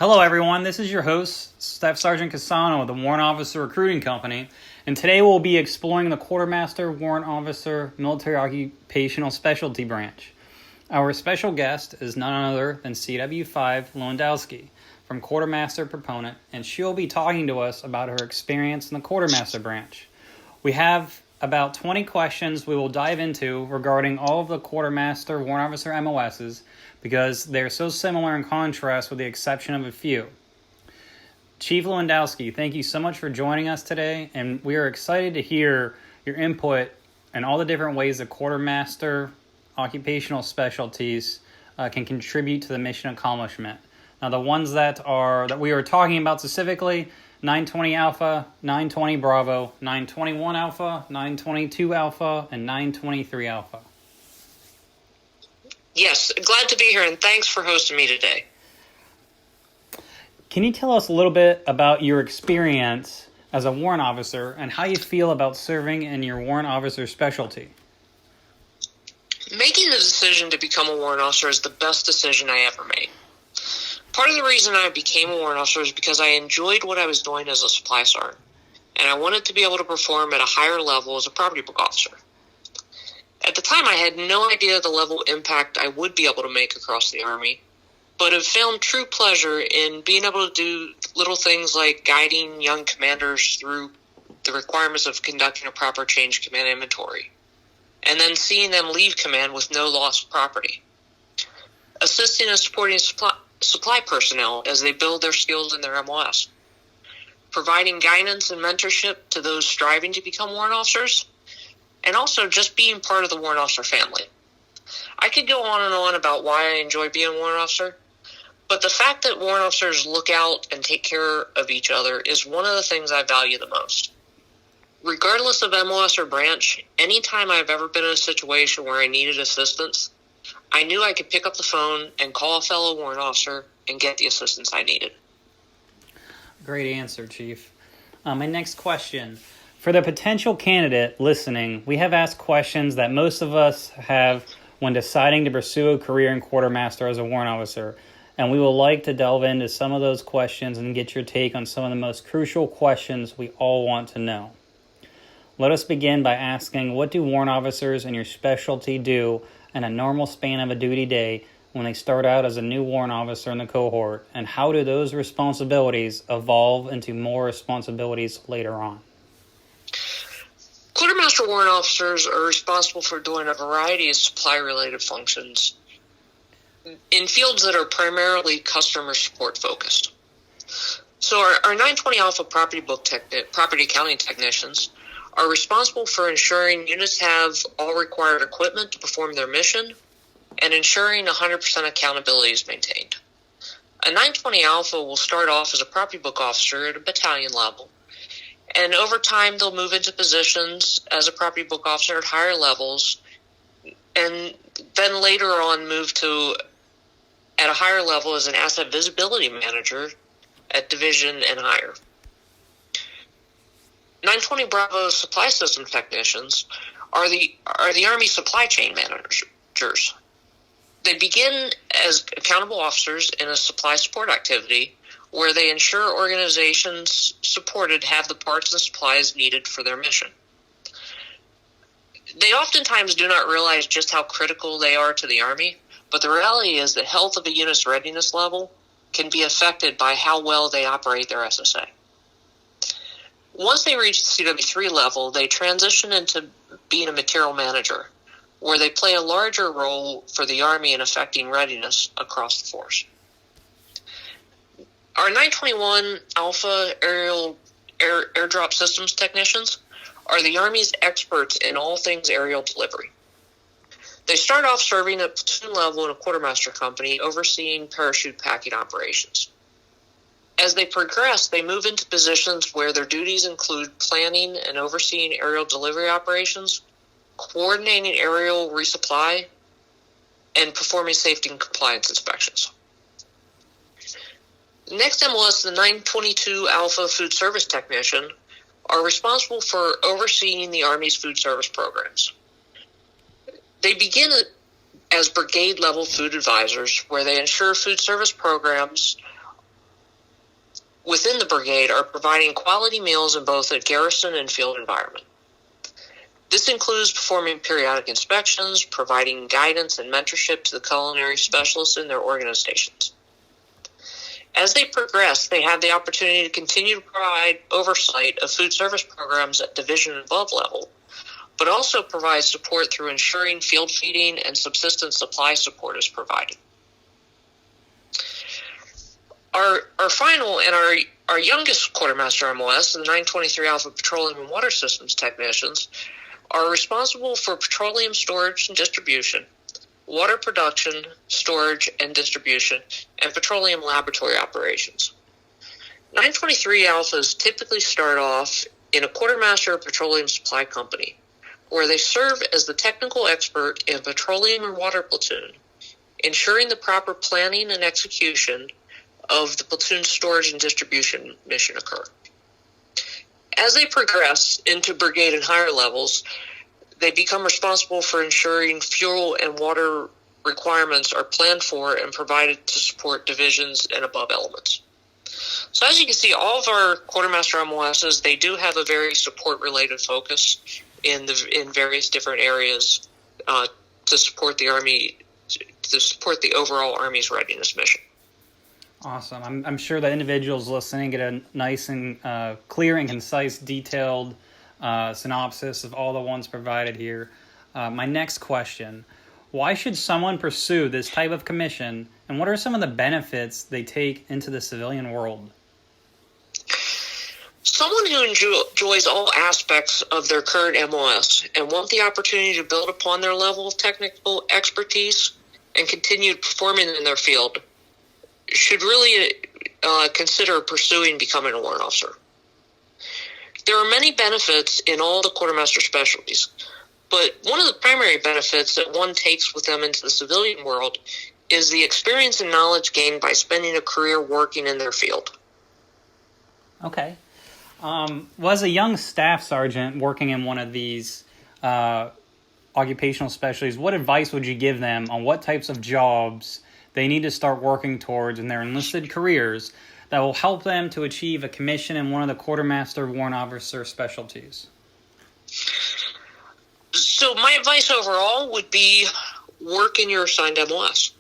Hello everyone, this is your host, Staff Sergeant Casano with the Warrant Officer Recruiting Company, and today we'll be exploring the Quartermaster Warrant Officer Military Occupational Specialty Branch. Our special guest is none other than CW5 Lewandowski from Quarter Master Proponent, and she'll be talking to us about her experience in the Quartermaster branch. We have about 20 questions we will dive into regarding all of the Quartermaster Warrant Officer MOSs, because they're so similar in contrast with the exception of a few. Chief Lewandowski, thank you so much for joining us today, and we are excited to hear your input and all the different ways that Quartermaster occupational specialties can contribute to the mission accomplishment. Now, the ones that we are talking about specifically: 920 Alpha, 920 Bravo, 921 Alpha, 922 Alpha, and 923 Alpha. Yes, glad to be here, and thanks for hosting me today. Can you tell us a little bit about your experience as a warrant officer and how you feel about serving in your warrant officer specialty? Making the decision to become a warrant officer is the best decision I ever made. Part of the reason I became a warrant officer is because I enjoyed what I was doing as a supply sergeant, and I wanted to be able to perform at a higher level as a property book officer. At the time, I had no idea the level of impact I would be able to make across the Army, but have found true pleasure in being able to do little things like guiding young commanders through the requirements of conducting a proper change command inventory, and then seeing them leave command with no loss of property. Assisting and supporting supply personnel as they build their skills in their MOS. Providing guidance and mentorship to those striving to become warrant officers, and also just being part of the warrant officer family. I could go on and on about why I enjoy being a warrant officer, but the fact that warrant officers look out and take care of each other is one of the things I value the most. Regardless of MOS or branch, anytime I've ever been in a situation where I needed assistance, I knew I could pick up the phone and call a fellow warrant officer and get the assistance I needed. Great answer, Chief. My next question. For the potential candidate listening, we have asked questions that most of us have when deciding to pursue a career in Quartermaster as a warrant officer, and we would like to delve into some of those questions and get your take on some of the most crucial questions we all want to know. Let us begin by asking, what do warrant officers in your specialty do in a normal span of a duty day when they start out as a new warrant officer in the cohort, and how do those responsibilities evolve into more responsibilities later on? Quartermaster warrant officers are responsible for doing a variety of supply-related functions in fields that are primarily customer support focused. So our 920 Alpha property accounting technicians are responsible for ensuring units have all required equipment to perform their mission and ensuring 100% accountability is maintained. A 920 Alpha will start off as a property book officer at a battalion level, and over time they'll move into positions as a property book officer at higher levels, and then later on move to at a higher level as an asset visibility manager at division and higher. 920 Bravo supply system technicians are the Army supply chain managers. They begin as accountable officers in a supply support activity where they ensure organizations supported have the parts and supplies needed for their mission. They oftentimes do not realize just how critical they are to the Army, but the reality is the health of a unit's readiness level can be affected by how well they operate their SSA. Once they reach the CW3 level, they transition into being a material manager, where they play a larger role for the Army in affecting readiness across the force. Our 921 Alpha airdrop systems technicians are the Army's experts in all things aerial delivery. They start off serving at platoon level in a quartermaster company overseeing parachute packing operations. As they progress, they move into positions where their duties include planning and overseeing aerial delivery operations, coordinating aerial resupply, and performing safety and compliance inspections. Next MOS, the 922 Alpha Food Service Technician, are responsible for overseeing the Army's food service programs. They begin as brigade-level food advisors, where they ensure food service programs within the brigade are providing quality meals in both a garrison and field environment. This includes performing periodic inspections, providing guidance and mentorship to the culinary specialists in their organizations. As they progress, they have the opportunity to continue to provide oversight of food service programs at division and above level, but also provide support through ensuring field feeding and subsistence supply support is provided. Our final and our youngest quartermaster MOS, the 923 Alpha Petroleum and Water Systems Technicians, are responsible for petroleum storage and distribution, water production, storage and distribution, and petroleum laboratory operations. 923 Alphas typically start off in a quartermaster petroleum supply company, where they serve as the technical expert in petroleum or water platoon, ensuring the proper planning and execution of the platoon storage and distribution mission occur. As they progress into brigade and higher levels, they become responsible for ensuring fuel and water requirements are planned for and provided to support divisions and above elements. So as you can see, all of our quartermaster MOSs, they do have a very support-related focus in various different areas to support the Army, to support the overall Army's readiness mission. Awesome. I'm sure that individuals listening get a nice and clear and concise, detailed synopsis of all the ones provided here. My next question, why should someone pursue this type of commission, and what are some of the benefits they take into the civilian world? Someone who enjoys all aspects of their current MOS and want the opportunity to build upon their level of technical expertise and continue performing in their field should really consider pursuing becoming a warrant officer. There are many benefits in all the quartermaster specialties, but one of the primary benefits that one takes with them into the civilian world is the experience and knowledge gained by spending a career working in their field. Okay. Well, as a young staff sergeant working in one of these occupational specialties, what advice would you give them on what types of jobs they need to start working towards in their enlisted careers that will help them to achieve a commission in one of the quartermaster warrant officer specialties? So my advice overall would be work in your assigned MOS.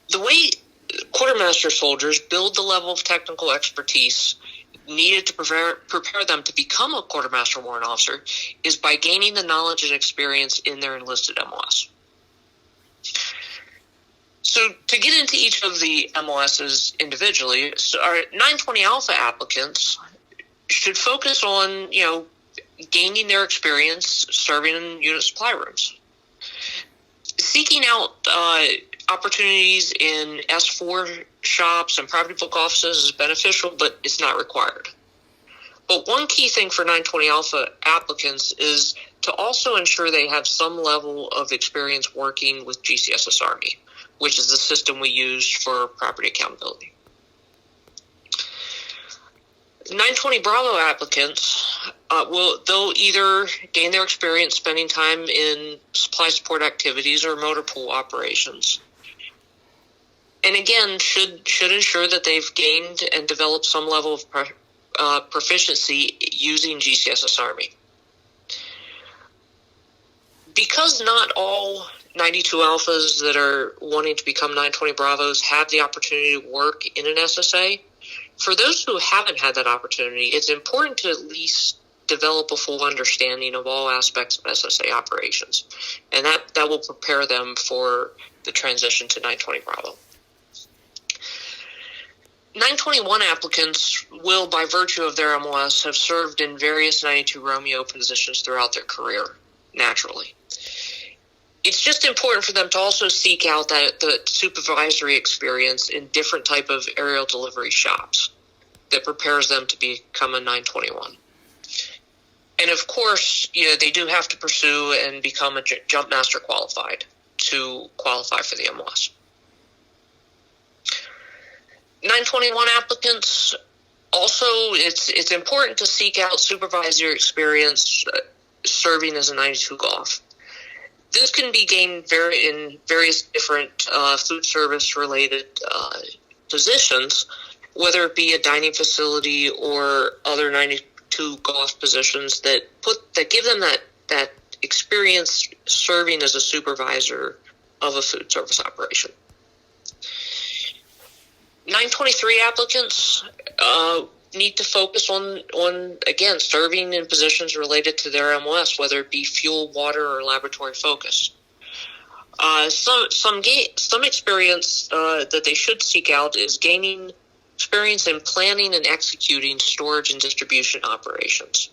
The way quartermaster soldiers build the level of technical expertise needed to prepare them to become a quartermaster warrant officer is by gaining the knowledge and experience in their enlisted MOS. So to get into each of the MOSs individually, so our 920 Alpha applicants should focus on, gaining their experience serving in unit supply rooms. Seeking out opportunities in S4 shops and property book offices is beneficial, but it's not required. But one key thing for 920 Alpha applicants is to also ensure they have some level of experience working with GCSS Army, which is the system we use for property accountability. 920 Bravo applicants they'll either gain their experience spending time in supply support activities or motor pool operations. And again, should ensure that they've gained and developed some level of proficiency using GCSS Army. Because not all 92 Alphas that are wanting to become 920 Bravos have the opportunity to work in an SSA, for those who haven't had that opportunity, it's important to at least develop a full understanding of all aspects of SSA operations. And that will prepare them for the transition to 920 Bravo. 921 applicants will, by virtue of their MOS, have served in various 92 Romeo positions throughout their career, naturally. It's just important for them to also seek out the supervisory experience in different type of aerial delivery shops that prepares them to become a 921. And of course, they do have to pursue and become a jump master qualified to qualify for the MOS. 921 applicants, also, it's important to seek out supervisory experience serving as a 92 Golf. This can be gained in various different food service related positions, whether it be a dining facility or other 92 golf positions that give them that experience serving as a supervisor of a food service operation. 923 applicants need to focus on again, serving in positions related to their MOS, whether it be fuel, water, or laboratory focus. Some experience that they should seek out is gaining experience in planning and executing storage and distribution operations.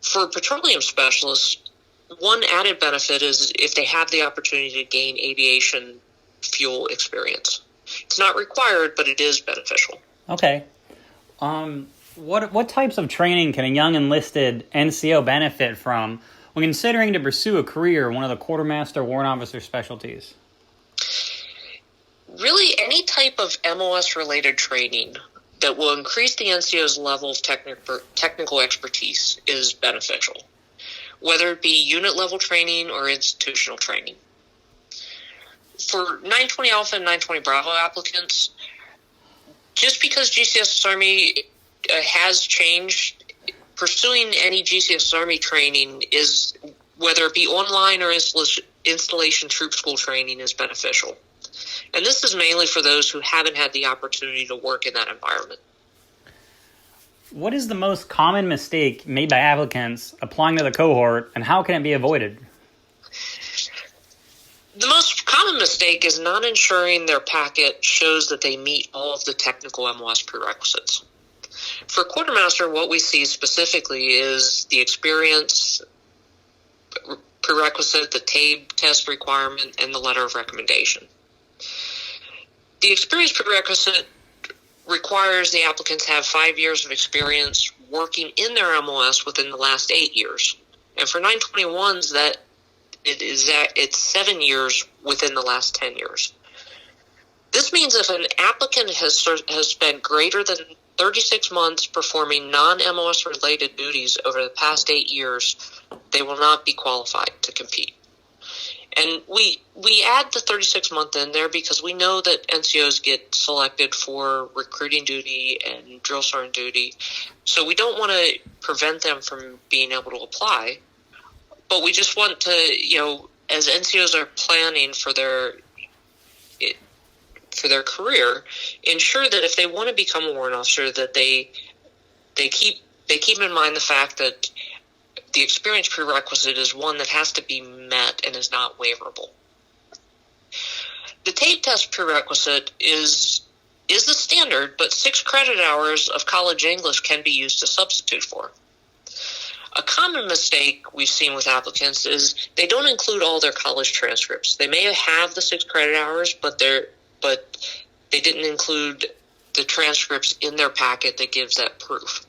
For petroleum specialists, one added benefit is if they have the opportunity to gain aviation fuel experience. It's not required, but it is beneficial. Okay. What types of training can a young enlisted NCO benefit from when considering to pursue a career in one of the Quartermaster Warrant Officer specialties? Really, any type of MOS-related training that will increase the NCO's level of technical expertise is beneficial, whether it be unit-level training or institutional training. For 920 Alpha and 920 Bravo applicants, just because GCS Army has changed, pursuing any GCS Army training is, whether it be online or installation troop school training, is beneficial. And this is mainly for those who haven't had the opportunity to work in that environment. What is the most common mistake made by applicants applying to the cohort, and how can it be avoided? The most common mistake is not ensuring their packet shows that they meet all of the technical MOS prerequisites. For Quartermaster, what we see specifically is the experience prerequisite, the TABE test requirement, and the letter of recommendation. The experience prerequisite requires the applicants have 5 years of experience working in their MOS within the last 8 years. And for 921s, it's 7 years within the last 10 years. This means if an applicant has spent greater than 36 months performing non-MOS related duties over the past 8 years, they will not be qualified to compete. And we add the 36-month in there because we know that NCOs get selected for recruiting duty and drill sergeant duty. So we don't want to prevent them from being able to apply. But we just want to, as NCOs are planning for their career, ensure that if they want to become a warrant officer, that they keep in mind the fact that the experience prerequisite is one that has to be met and is not waiverable. The TABE test prerequisite is the standard, but 6 credit hours of college English can be used to substitute for. A common mistake we've seen with applicants is they don't include all their college transcripts. They may have the 6 credit hours, but they didn't include the transcripts in their packet that gives that proof.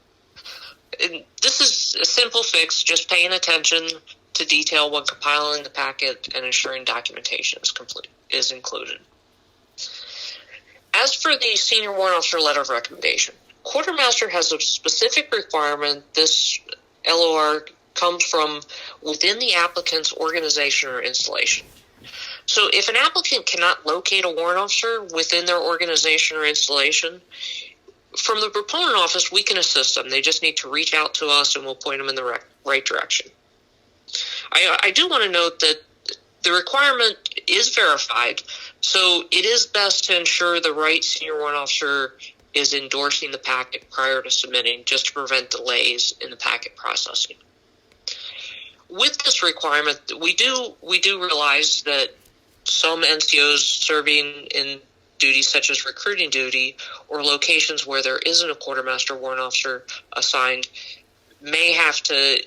And this is a simple fix, just paying attention to detail when compiling the packet and ensuring documentation is included. As for the Senior Warrant Officer Letter of Recommendation, Quartermaster has a specific requirement. This LOR comes from within the applicant's organization or installation. So if an applicant cannot locate a warrant officer within their organization or installation, from the proponent office, we can assist them. They just need to reach out to us, and we'll point them in the right direction. I do want to note that the requirement is verified, so it is best to ensure the right senior warrant officer is endorsing the packet prior to submitting, just to prevent delays in the packet processing. With this requirement, we do realize that some NCOs serving in duties such as recruiting duty or locations where there isn't a quartermaster warrant officer assigned may have to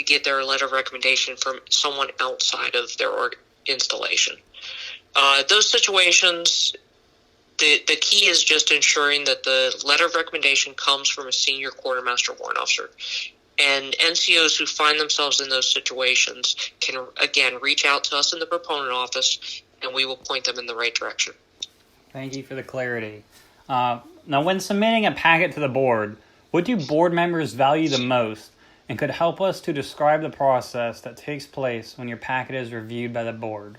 get their letter of recommendation from someone outside of their installation. Those situations, the key is just ensuring that the letter of recommendation comes from a senior quartermaster warrant officer. And NCOs who find themselves in those situations can, again, reach out to us in the proponent office, and we will point them in the right direction. Thank you for the clarity. Now, when submitting a packet to the board, what do board members value the most, and could help us to describe the process that takes place when your packet is reviewed by the board?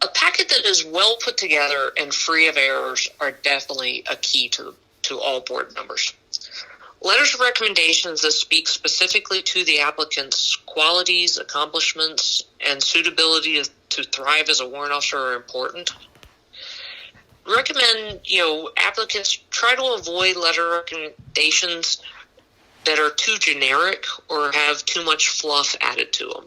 A packet that is well put together and free of errors are definitely a key to all board members. Letters of recommendations that speak specifically to the applicant's qualities, accomplishments, and suitability to thrive as a warrant officer are important. Recommend, applicants try to avoid letter recommendations that are too generic or have too much fluff added to them.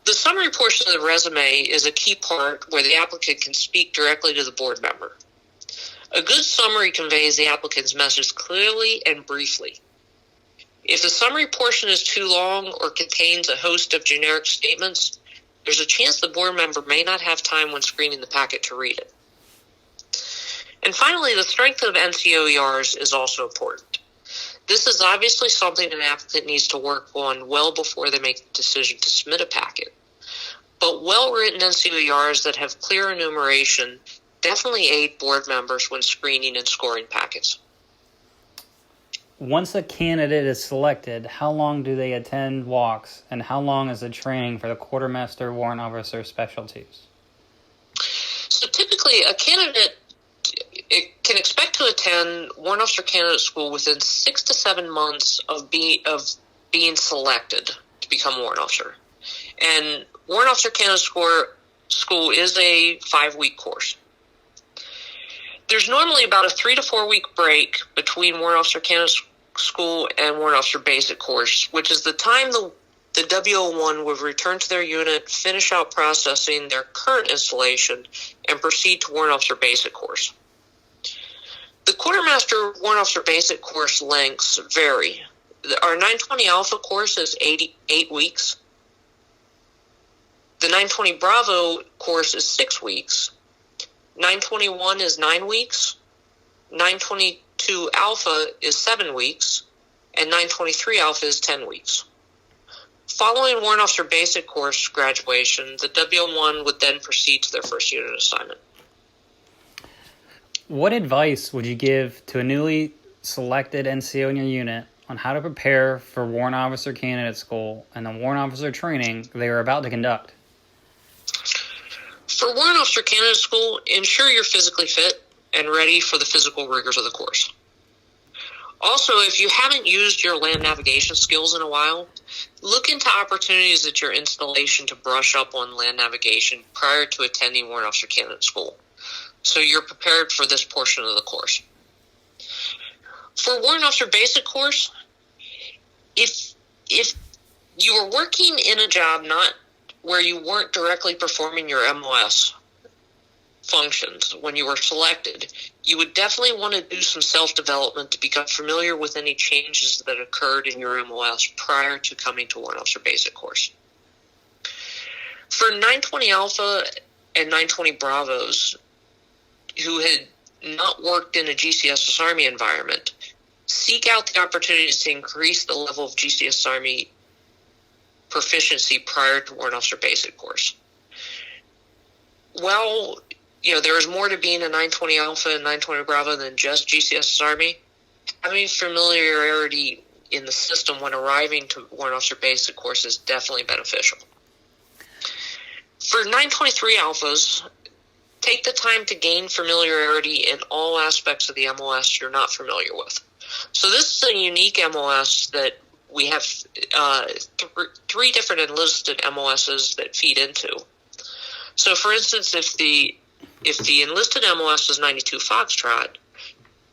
The summary portion of the resume is a key part where the applicant can speak directly to the board member. A good summary conveys the applicant's message clearly and briefly. If the summary portion is too long or contains a host of generic statements, there's a chance the board member may not have time when screening the packet to read it. And finally, the strength of NCOERs is also important. This is obviously something an applicant needs to work on well before they make the decision to submit a packet. But well-written NCOERs that have clear enumeration definitely aid board members when screening and scoring packets. Once a candidate is selected, how long do they attend walks, and how long is the training for the Quartermaster Warrant Officer specialties? So typically, a candidate can expect to attend Warrant Officer Candidate School within 6 to 7 months of being selected to become a Warrant Officer. And Warrant Officer Candidate School is a 5-week course. There's normally about a 3 to 4 week break between Warrant Officer Candidate School and Warrant Officer Basic course, which is the time the W01 would return to their unit, finish out processing their current installation, and proceed to Warrant Officer Basic course. The Quartermaster Warrant Officer Basic course lengths vary. Our 920 Alpha course is 8 weeks. The 920 Bravo course is 6 weeks. 921 is 9 weeks. 922 Alpha is 7 weeks. And 923 Alpha is 10 weeks. Following Warrant Officer Basic course graduation, the W01 would then proceed to their first unit assignment. What advice would you give to a newly selected NCO in your unit on how to prepare for Warrant Officer Candidate School and the Warrant Officer training they are about to conduct? For Warrant Officer Candidate School, ensure you're physically fit and ready for the physical rigors of the course. Also, if you haven't used your land navigation skills in a while, look into opportunities at your installation to brush up on land navigation prior to attending Warrant Officer Candidate School, so you're prepared for this portion of the course. For Warrant Officer Basic course, if you were working in a job not where you weren't directly performing your MOS functions when you were selected, you would definitely want to do some self-development to become familiar with any changes that occurred in your MOS prior to coming to Warrant Officer Basic course. For 920 Alpha and 920 Bravos, who had not worked in a GCSS Army environment, seek out the opportunities to increase the level of GCSS Army proficiency prior to Warrant Officer Basic course. Well, there is more to being a 920 Alpha and 920 Bravo than just GCSS Army. Having familiarity in the system when arriving to Warrant Officer Basic course is definitely beneficial. For 923 Alphas, take the time to gain familiarity in all aspects of the MOS you're not familiar with. So this is a unique MOS that we have 3 different enlisted MOSs that feed into. So, for instance, if the enlisted MOS is 92 Foxtrot,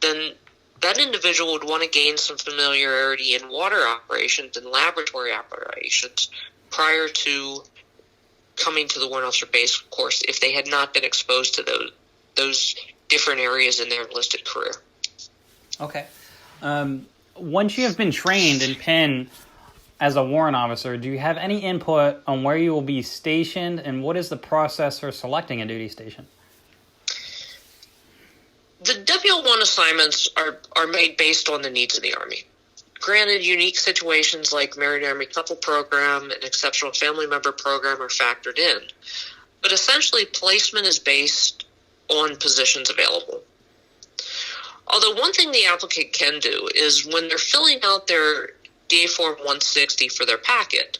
then that individual would want to gain some familiarity in water operations and laboratory operations prior to coming to the Warrant Officer Basic course if they had not been exposed to those different areas in their enlisted career. Okay. Once you have been trained in PIN as a warrant officer, do you have any input on where you will be stationed, and what is the process for selecting a duty station? The W01 assignments are made based on the needs of the Army. Granted, unique situations like Married Army Couple Program and Exceptional Family Member Program are factored in, but essentially placement is based on positions available. Although one thing the applicant can do is when they're filling out their DA Form 160 for their packet,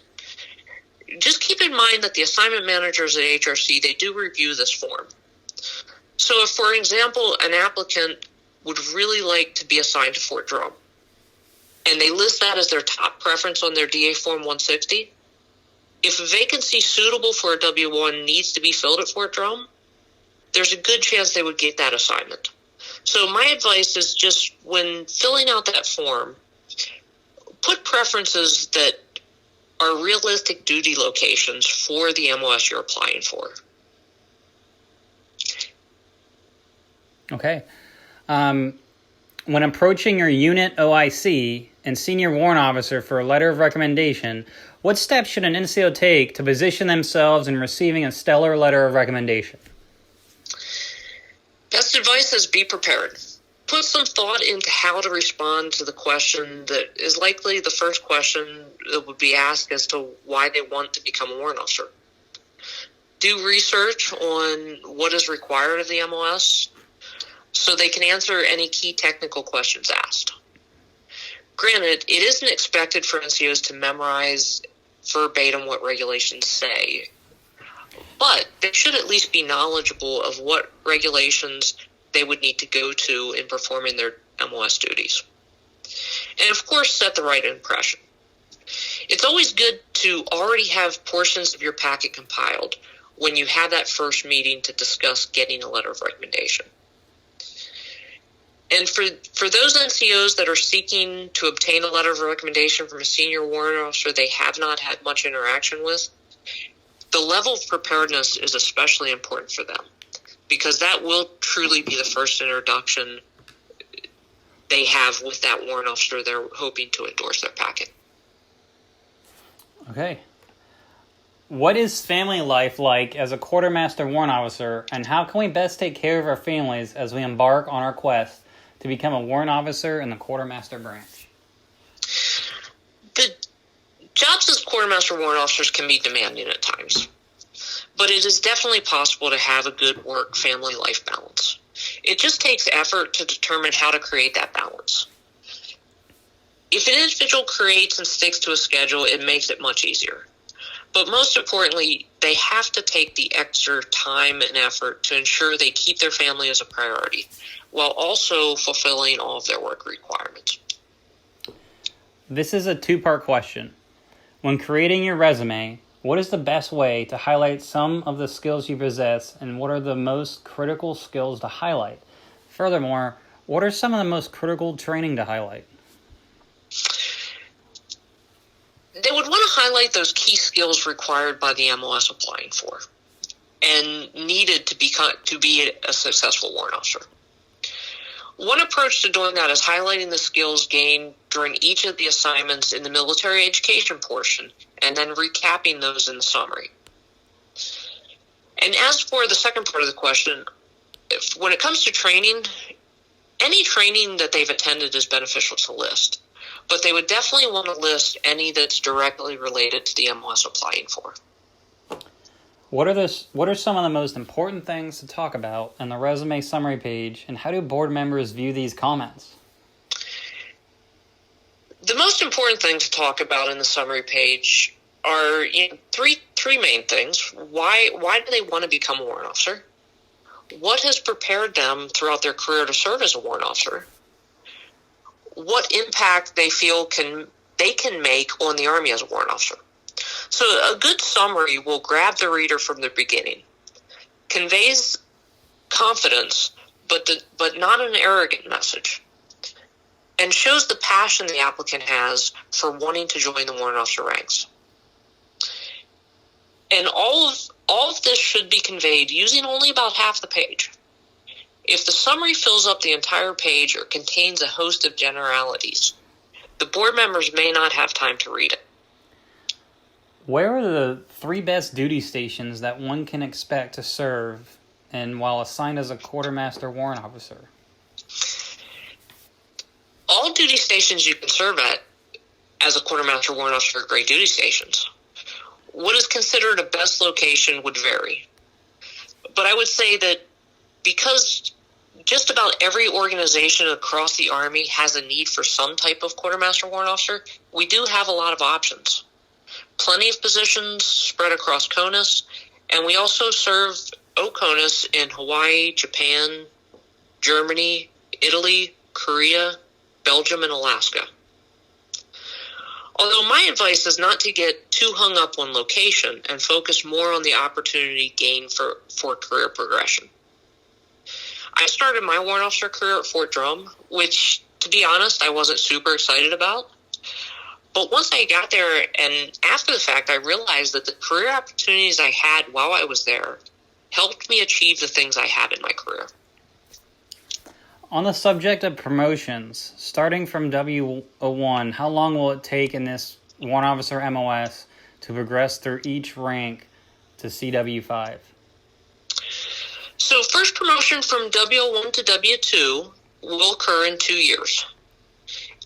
just keep in mind that the assignment managers at HRC, they do review this form. So if, for example, an applicant would really like to be assigned to Fort Drum, and they list that as their top preference on their DA Form 160, if a vacancy suitable for a W-1 needs to be filled at Fort Drum, there's a good chance they would get that assignment. So my advice is just when filling out that form, put preferences that are realistic duty locations for the MOS you're applying for. Okay. When approaching your unit OIC and senior warrant officer for a letter of recommendation, what steps should an NCO take to position themselves in receiving a stellar letter of recommendation? Best advice is be prepared. Put some thought into how to respond to the question that is likely the first question that would be asked as to why they want to become a warrant officer. Do research on what is required of the MOS so they can answer any key technical questions asked. Granted, it isn't expected for NCOs to memorize verbatim what regulations say, but they should at least be knowledgeable of what regulations they would need to go to in performing their MOS duties. And of course, set the right impression. It's always good to already have portions of your packet compiled when you have that first meeting to discuss getting a letter of recommendation. And for those NCOs that are seeking to obtain a letter of recommendation from a senior warrant officer they have not had much interaction with, the level of preparedness is especially important for them, because that will truly be the first introduction they have with that warrant officer they're hoping to endorse their packet. Okay. What is family life like as a quartermaster warrant officer, and how can we best take care of our families as we embark on our quest to become a warrant officer in the quartermaster branch? The jobs as quartermaster warrant officers can be demanding at times, but it is definitely possible to have a good work-family life balance. It just takes effort to determine how to create that balance. If an individual creates and sticks to a schedule, it makes it much easier. But most importantly, they have to take the extra time and effort to ensure they keep their family as a priority, while also fulfilling all of their work requirements. This is a two-part question. When creating your resume, what is the best way to highlight some of the skills you possess, and what are the most critical skills to highlight? Furthermore, what are some of the most critical training to highlight? They would want to highlight those key skills required by the MOS applying for and needed to be a successful warrant officer. One approach to doing that is highlighting the skills gained during each of the assignments in the military education portion and then recapping those in the summary. And as for the second part of the question, when it comes to training, any training that they've attended is beneficial to list, but they would definitely want to list any that's directly related to the MOS applying for. What are some of the most important things to talk about in the resume summary page, and how do board members view these comments? The most important thing to talk about in the summary page are three main things. Why do they want to become a warrant officer? What has prepared them throughout their career to serve as a warrant officer? What impact they feel they can make on the Army as a warrant officer? So a good summary will grab the reader from the beginning, conveys confidence, but not an arrogant message, and shows the passion the applicant has for wanting to join the warrant officer ranks. And all of this should be conveyed using only about half the page. If the summary fills up the entire page or contains a host of generalities, the board members may not have time to read it. Where are the 3 best duty stations that one can expect to serve and while assigned as a quartermaster warrant officer? All duty stations you can serve at as a quartermaster warrant officer are great duty stations. What is considered a best location would vary. But I would say that because just about every organization across the Army has a need for some type of quartermaster warrant officer, we do have a lot of options. plenty of positions spread across CONUS, and we also serve OCONUS in Hawaii, Japan, Germany, Italy, Korea, Belgium, and Alaska. Although my advice is not to get too hung up on location and focus more on the opportunity gained for career progression. I started my warrant officer career at Fort Drum, which, to be honest, I wasn't super excited about. But once I got there and after the fact, I realized that the career opportunities I had while I was there helped me achieve the things I had in my career. On the subject of promotions, starting from W01, how long will it take in this warrant officer MOS to progress through each rank to CW5? So first promotion from W01 to W2 will occur in 2 years.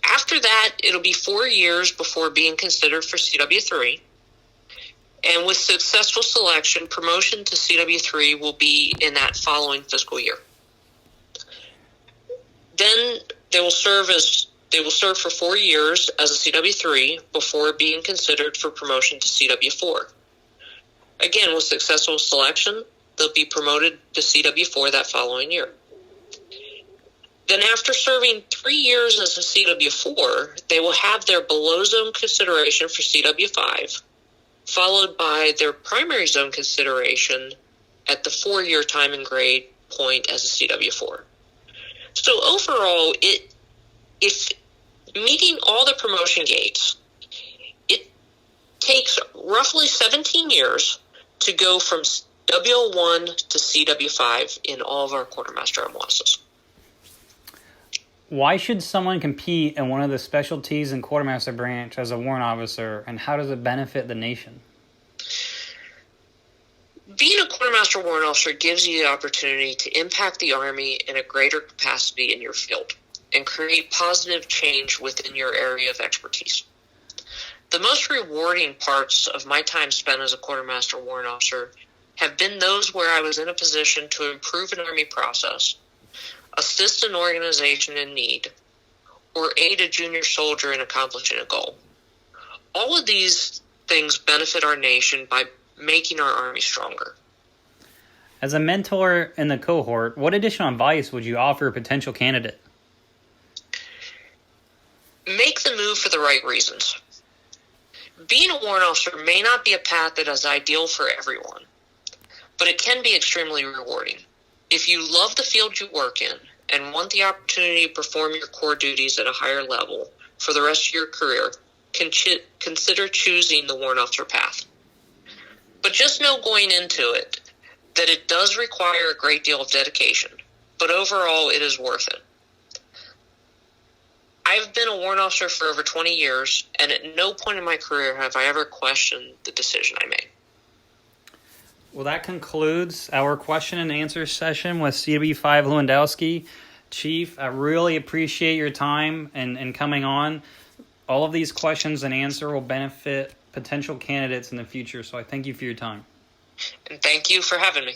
After that, it'll be 4 years before being considered for CW3. And with successful selection, promotion to CW3 will be in that following fiscal year. Then they will serve for 4 years as a CW3 before being considered for promotion to CW4. Again, with successful selection, they'll be promoted to CW4 that following year. Then after serving 3 years as a CW4, they will have their below zone consideration for CW5, followed by their primary zone consideration at the 4-year time and grade point as a CW4. So overall, if meeting all the promotion gates, it takes roughly 17 years to go from W01 to CW5 in all of our quartermaster MOSs. Why should someone compete in one of the specialties in quartermaster branch as a warrant officer, and how does it benefit the nation? Being a quartermaster warrant officer gives you the opportunity to impact the Army in a greater capacity in your field and create positive change within your area of expertise. The most rewarding parts of my time spent as a quartermaster warrant officer have been those where I was in a position to improve an Army process, assist an organization in need, or aid a junior soldier in accomplishing a goal. All of these things benefit our nation by making our Army stronger. As a mentor in the cohort, what additional advice would you offer a potential candidate? Make the move for the right reasons. Being a warrant officer may not be a path that is ideal for everyone, but it can be extremely rewarding. If you love the field you work in and want the opportunity to perform your core duties at a higher level for the rest of your career, consider choosing the warrant officer path. But just know going into it that it does require a great deal of dedication, but overall it is worth it. I've been a warrant officer for over 20 years, and at no point in my career have I ever questioned the decision I made. Well, that concludes our question and answer session with CW5 Lewandowski. Chief, I really appreciate your time and coming on. All of these questions and answer will benefit potential candidates in the future, so I thank you for your time. And thank you for having me.